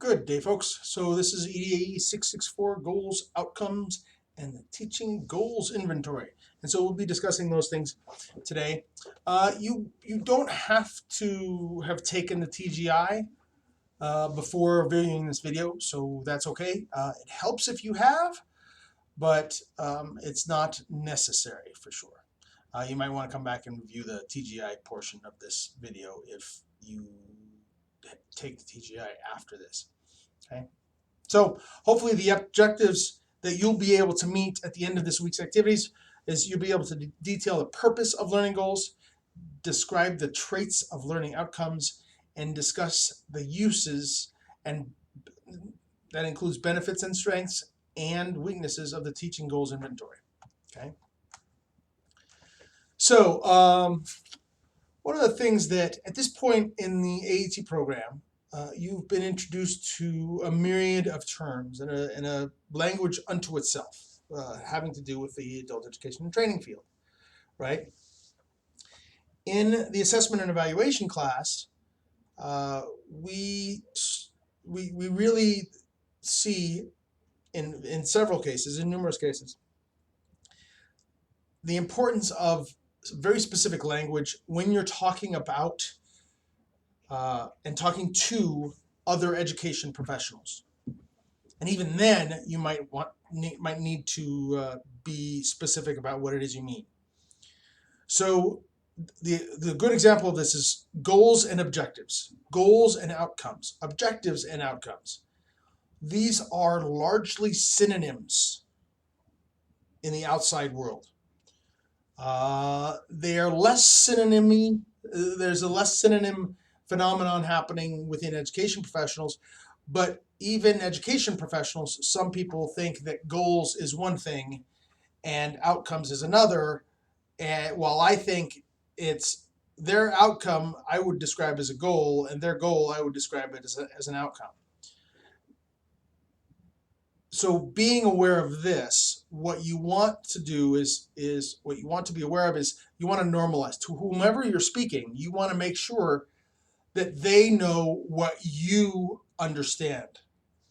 Good day, folks. So this is EDAE 664 Goals, Outcomes, and the Teaching Goals Inventory. And so we'll be discussing those things today. You don't have to have taken the TGI before viewing this video, so that's okay. It helps if you have, but it's not necessary for sure. You might want to come back and review the TGI portion of this video if you take the TGI after this. Okay, so hopefully the objectives that you'll be able to meet at the end of this week's activities is you'll be able to detail the purpose of learning goals, describe the traits of learning outcomes, and discuss the uses, and that includes benefits and strengths and weaknesses of the teaching goals inventory. Okay, so one of the things that at this point in the AET program, you've been introduced to a myriad of terms and a language unto itself, having to do with the adult education and training field, right? In the assessment and evaluation class, we really see in several cases, in numerous cases, the importance of very specific language when you're talking about and talking to other education professionals. And even then, you might need to be specific about what it is you mean. So the good example of this is goals and objectives, goals and outcomes, objectives and outcomes. These are largely synonyms in the outside world. They are less synonymy. There's a less synonym phenomenon happening within education professionals, but even education professionals, some people think that goals is one thing and outcomes is another. And while I think it's their outcome, I would describe as a goal, and their goal, I would describe it as an outcome. So being aware of this, what you want to do is what you want to be aware of is you want to normalize to whomever you're speaking. You want to make sure that they know what you understand,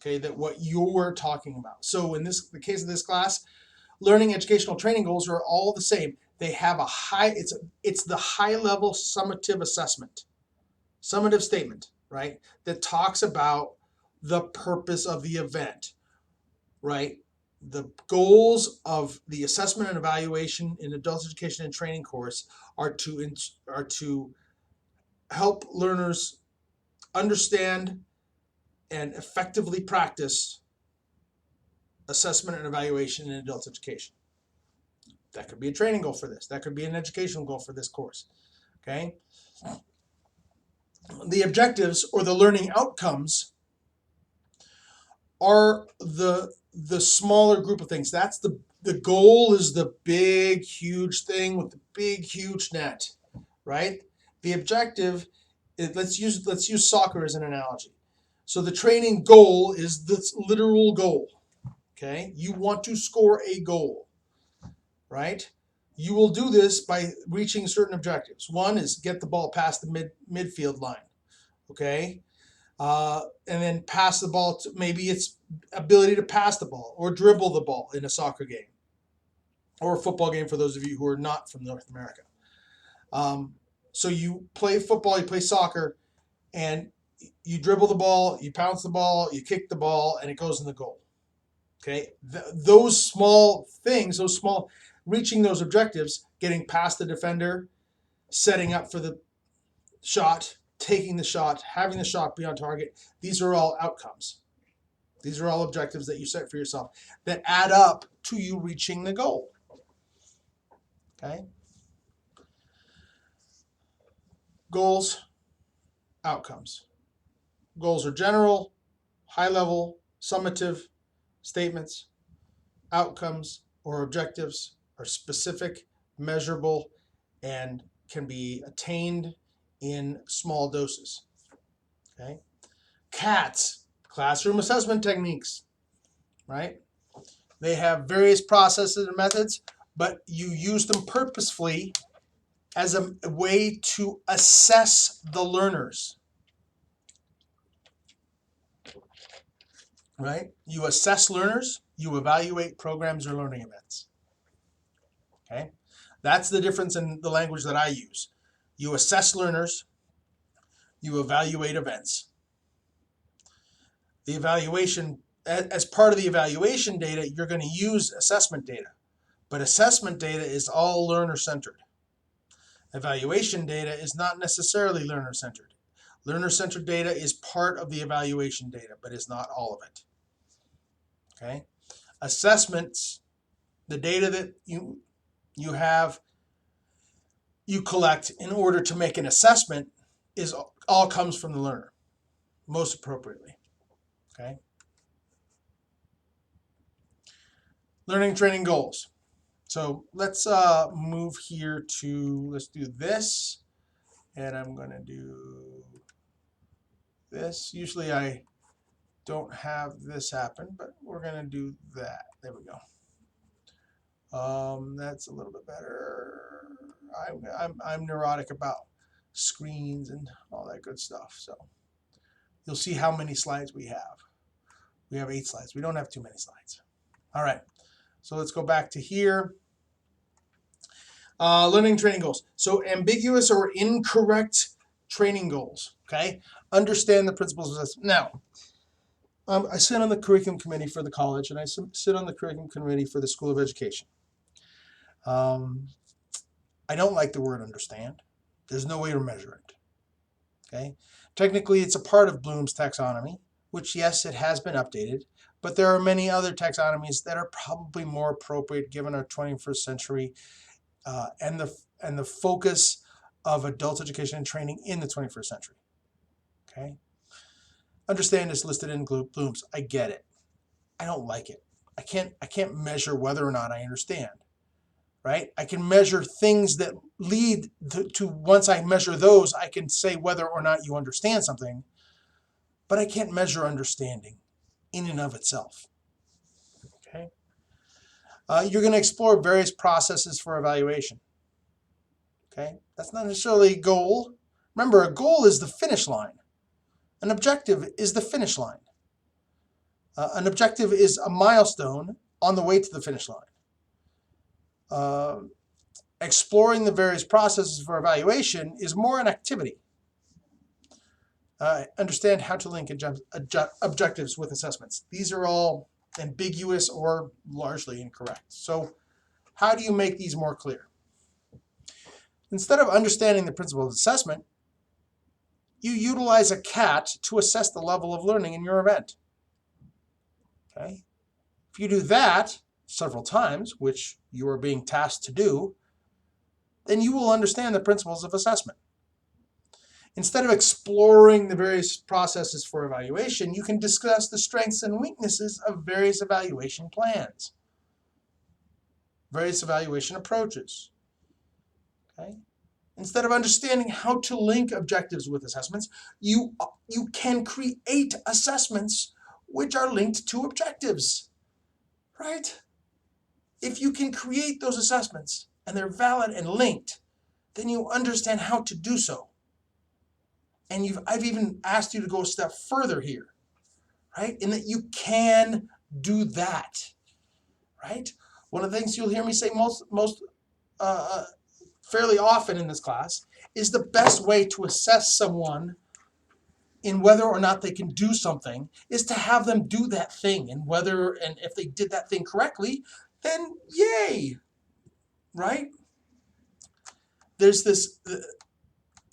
okay, that what you're talking about. So in the case of this class, learning educational training goals are all the same. They have a it's the high level summative statement, right, that talks about the purpose of the event, right? The goals of the assessment and evaluation in adult education and training course are to help learners understand and effectively practice assessment and evaluation in adult education. That could be a training goal for this. That could be an educational goal for this course. Okay. The objectives or the learning outcomes are the smaller group of things. That's the goal is the big, huge thing with the big, huge net, right? The objective, let's use soccer as an analogy. So the training goal is the literal goal, okay? You want to score a goal, right? You will do this by reaching certain objectives. One is get the ball past the midfield line, okay? And then pass the ball to, maybe it's ability to pass the ball or dribble the ball in a soccer game or a football game for those of you who are not from North America. So you play football, you play soccer, and you dribble the ball, you pounce the ball, you kick the ball, and it goes in the goal. Okay, those small things, reaching those objectives, getting past the defender, setting up for the shot, taking the shot, having the shot be on target, these are all outcomes. These are all objectives that you set for yourself that add up to you reaching the goal. Okay? Goals, outcomes. Goals are general, high level, summative statements. Outcomes or objectives are specific, measurable, and can be attained in small doses. Okay? CATs, classroom assessment techniques, right? They have various processes and methods, but you use them purposefully as a way to assess the learners. right? You assess learners, you evaluate programs or learning events. Okay, that's the difference in the language that I use. You assess learners, you evaluate events. The evaluation, as part of the evaluation data, you're going to use assessment data, but assessment data is all learner-centered. Evaluation data is not necessarily learner-centered. Learner-centered data is part of the evaluation data, but is not all of it. Okay, assessments, the data that you collect in order to make an assessment is all comes from the learner, most appropriately. Okay. Learning training goals. So let's move here to, let's do this, and I'm going to do this. Usually I don't have this happen, but we're going to do that. There we go. That's a little bit better. I'm neurotic about screens and all that good stuff. So you'll see how many slides we have. We have 8 slides. We don't have too many slides. All right. So let's go back to here. Learning training goals. So ambiguous or incorrect training goals. Okay. Understand the principles of this. Now, I sit on the curriculum committee for the college, and I sit on the curriculum committee for the School of Education. I don't like the word understand. There's no way to measure it. Okay. Technically, it's a part of Bloom's taxonomy, which, yes, it has been updated, but there are many other taxonomies that are probably more appropriate given our 21st century and the focus of adult education and training in the 21st century. Okay. Understand is listed in Bloom's. I get it. I don't like it. I can't measure whether or not I understand. Right? I can measure things that lead to once I measure those, I can say whether or not you understand something, but I can't measure understanding in and of itself. Okay. You're going to explore various processes for evaluation. Okay. That's not necessarily a goal. Remember, a goal is the finish line. An objective is the finish line. An objective is a milestone on the way to the finish line. Exploring the various processes for evaluation is more an activity. Understand how to link objectives with assessments. These are all ambiguous or largely incorrect. So how do you make these more clear? Instead of understanding the principle of assessment, you utilize a CAT to assess the level of learning in your event. Okay? If you do that several times, which you are being tasked to do, then you will understand the principles of assessment. Instead of exploring the various processes for evaluation, you can discuss the strengths and weaknesses of various evaluation plans, various evaluation approaches. Okay? Instead of understanding how to link objectives with assessments, you can create assessments which are linked to objectives, right? If you can create those assessments and they're valid and linked, then you understand how to do so. And I've even asked you to go a step further here, right? In that you can do that, right? One of the things you'll hear me say fairly often in this class is the best way to assess someone in whether or not they can do something is to have them do that thing, and if they did that thing correctly, then yay, right? There's this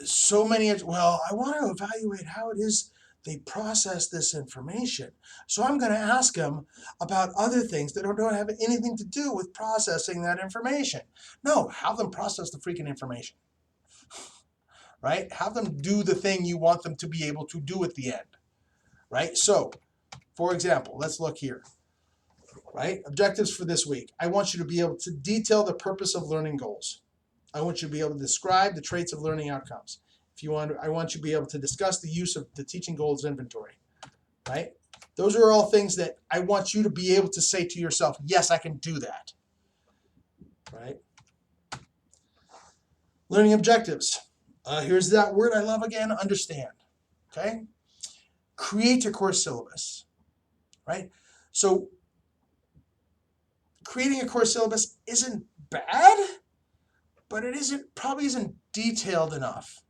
so many, well, I want to evaluate how it is they process this information. So I'm going to ask them about other things that don't have anything to do with processing that information. No, have them process the freaking information, right? Have them do the thing you want them to be able to do at the end, right? So, for example, let's look here, right? Objectives for this week. I want you to be able to detail the purpose of learning goals. I want you to be able to describe the traits of learning outcomes. I want you to be able to discuss the use of the teaching goals inventory, right? Those are all things that I want you to be able to say to yourself, yes, I can do that, right? Learning objectives. Here's that word I love again, understand, okay? Create a course syllabus, right? So creating a course syllabus isn't bad, but it probably isn't detailed enough.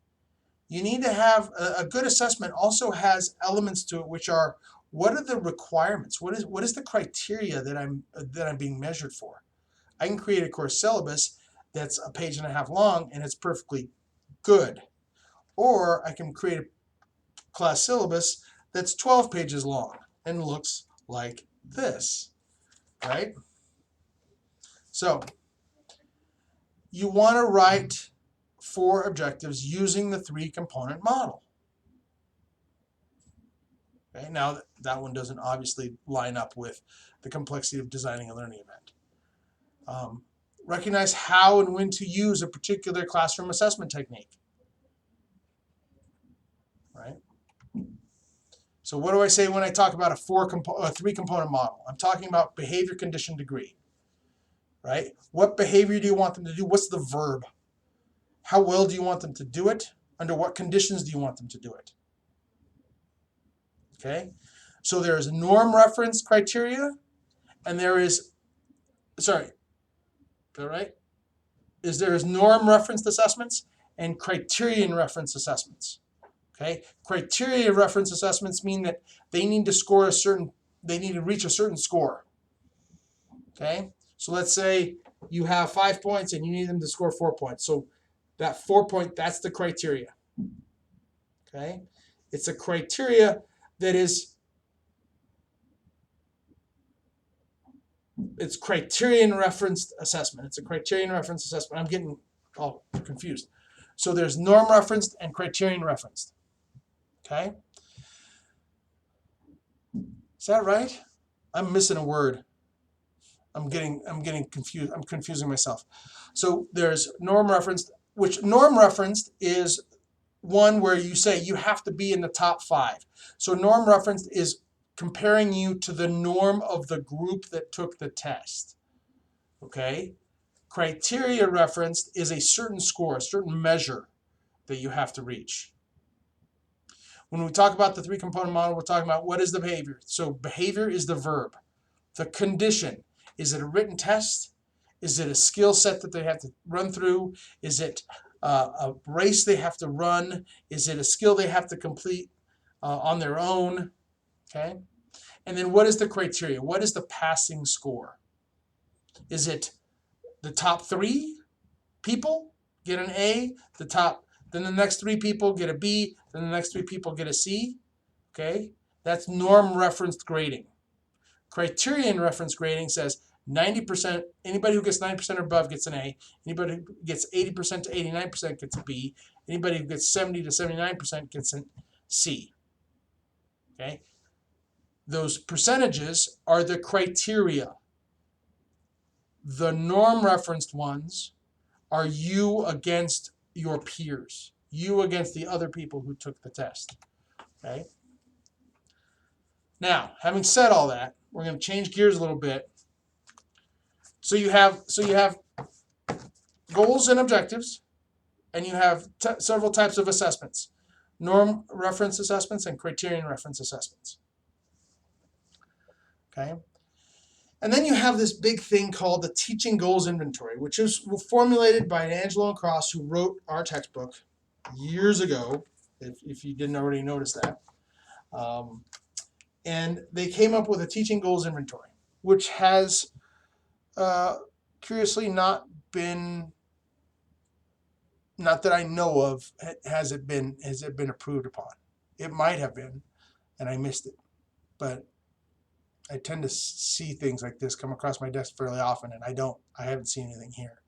You need to have a good assessment also has elements to it, which are, what are the requirements? What is the criteria that I'm being measured for? I can create a course syllabus that's a page and a half long and it's perfectly good. Or I can create a class syllabus that's 12 pages long and looks like this, right? So you want to write 4 objectives using the 3-component model. Okay, now that one doesn't obviously line up with the complexity of designing a learning event. Recognize how and when to use a particular classroom assessment technique. Right? So what do I say when I talk about a 3-component model? I'm talking about behavior, condition, degree. Right? What behavior do you want them to do? What's the verb? How well do you want them to do it? Under what conditions do you want them to do it? Okay? So there is norm reference criteria, and there is, sorry, is that right? There is norm referenced assessments and criterion reference assessments. Okay? Criteria reference assessments mean that they need to score a certain, they need to reach a certain score. Okay? So let's say you have 5 points and you need them to score 4 points. So that 4 point, that's the criteria. Okay? It's a criteria that is, it's criterion referenced assessment. It's a criterion referenced assessment. I'm getting all confused. So there's norm referenced and criterion referenced. Okay? Is that right? I'm missing a word. I'm getting confused. I'm confusing myself. So there's norm referenced, which norm referenced is one where you say you have to be in the top 5. So norm referenced is comparing you to the norm of the group that took the test. Okay? Criteria referenced is a certain score, a certain measure that you have to reach. When we talk about the 3-component model, we're talking about what is the behavior. So behavior is the verb. The condition, is it a written test? Is it a skill set that they have to run through? Is it a race they have to run? Is it a skill they have to complete on their own? Okay. And then what is the criteria? What is the passing score? Is it the top 3 people get an A, then the next 3 people get a B, then the next 3 people get a C? Okay. That's norm referenced grading. Criterion reference grading says 90%, anybody who gets 90% or above gets an A. Anybody who gets 80% to 89% gets a B. Anybody who gets 70 to 79% gets a C. Okay? Those percentages are the criteria. The norm referenced ones are you against your peers. You against the other people who took the test. Okay? Now, having said all that, we're going to change gears a little bit. So you have goals and objectives, and you have several types of assessments: norm reference assessments and criterion reference assessments. Okay, and then you have this big thing called the teaching goals inventory, which is formulated by Angelo and Cross, who wrote our textbook years ago. If you didn't already notice that. And they came up with a teaching goals inventory, which has curiously not that I know of, has it been approved upon. It might have been, and I missed it. But I tend to see things like this come across my desk fairly often, and I haven't seen anything here.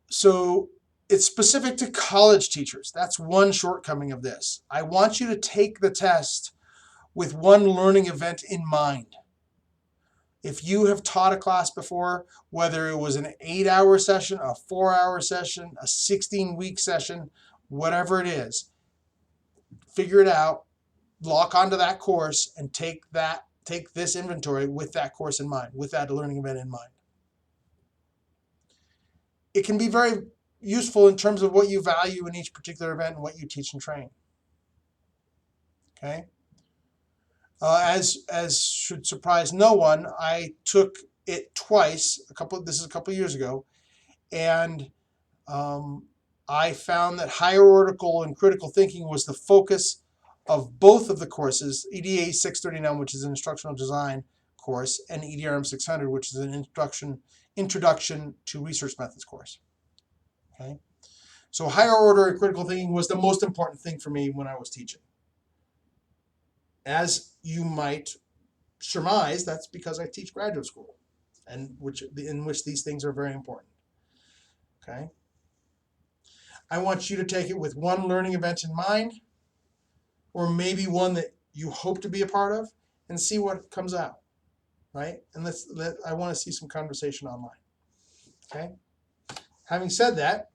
So it's specific to college teachers. That's one shortcoming of this. I want you to take the test with one learning event in mind. If you have taught a class before, whether it was an 8-hour session, a 4-hour session, a 16-week session, whatever it is, figure it out, lock onto that course, and take this inventory with that course in mind, with that learning event in mind. It can be very useful in terms of what you value in each particular event and what you teach and train. Okay? As should surprise no one, I took it twice. This is a couple years ago, and I found that higher order and critical thinking was the focus of both of the courses, EDAE 639, which is an instructional design course, and EDRM 600, which is an introduction to research methods course. Okay, so higher order and critical thinking was the most important thing for me when I was teaching. As you might surmise, that's because I teach graduate school, and in which these things are very important. Okay, I want you to take it with one learning event in mind, or maybe one that you hope to be a part of, and see what comes out, right? And I want to see some conversation online. Okay. Having said that,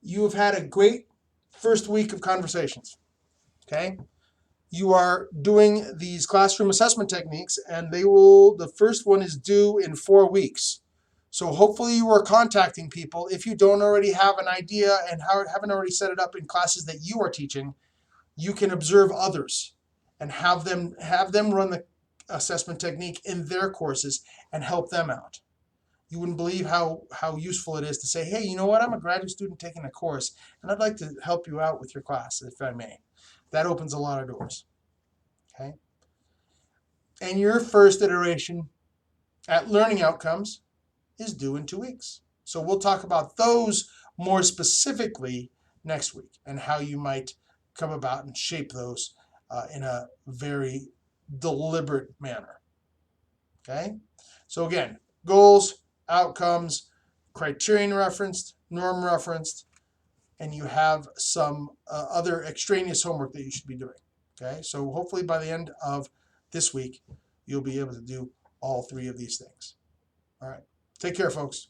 you have had a great first week of conversations. Okay. You are doing these classroom assessment techniques, and the first one is due in 4 weeks. So hopefully you are contacting people. If you don't already have an idea and haven't already set it up in classes that you are teaching, you can observe others and have them run the assessment technique in their courses and help them out. You wouldn't believe how useful it is to say, hey, you know what, I'm a graduate student taking a course, and I'd like to help you out with your class, if I may. That opens a lot of doors. Okay? And your first iteration at learning outcomes is due in 2 weeks. So we'll talk about those more specifically next week and how you might come about and shape those in a very deliberate manner. Okay? So again, goals, outcomes, criterion referenced, norm referenced, and you have some other extraneous homework that you should be doing. Okay? So hopefully by the end of this week, you'll be able to do all 3 of these things. All right. Take care, folks.